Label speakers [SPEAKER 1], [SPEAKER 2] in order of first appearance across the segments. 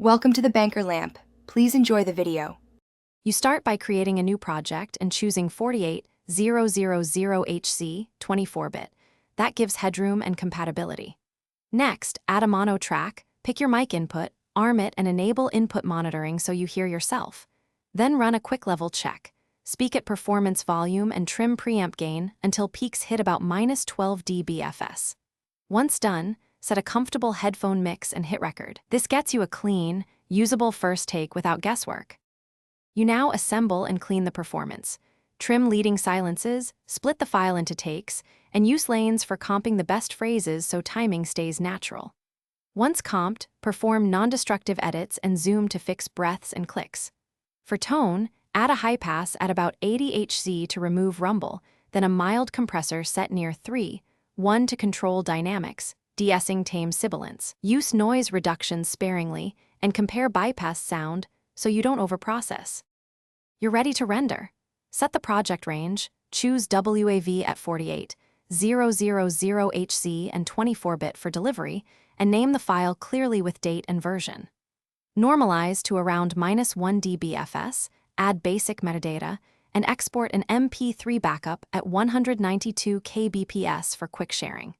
[SPEAKER 1] Welcome to the Banker Lamp. Please enjoy the video.
[SPEAKER 2] You start by creating a new project and choosing 48000HC 24-bit. That gives headroom and compatibility. Next, add a mono track, pick your mic input, arm it, and enable input monitoring so you hear yourself. Then run a quick level check. Speak at performance volume and trim preamp gain until peaks hit about -12 dBFS. Once done, set a comfortable headphone mix and hit record. This gets you a clean, usable first take without guesswork. You now assemble and clean the performance. Trim leading silences, split the file into takes, and use lanes for comping the best phrases so timing stays natural. Once comped, perform non-destructive edits and zoom to fix breaths and clicks. For tone, add a high pass at about 80 Hz to remove rumble, then a mild compressor set near 3.1 to control dynamics, de-essing tame sibilance. Use noise reduction sparingly and compare bypass sound so you don't overprocess. You're ready to render. Set the project range, choose WAV at 48000HC and 24-bit for delivery, and name the file clearly with date and version. Normalize to around -1 dBFS, add basic metadata, and export an MP3 backup at 192 kbps for quick sharing.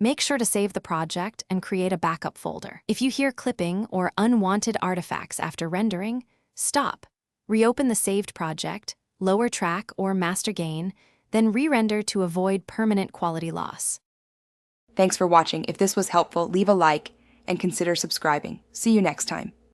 [SPEAKER 2] Make sure to save the project and create a backup folder. If you hear clipping or unwanted artifacts after rendering, stop. Reopen the saved project, lower track or master gain, then re-render to avoid permanent quality loss.
[SPEAKER 1] Thanks for watching. If this was helpful, leave a like and consider subscribing. See you next time.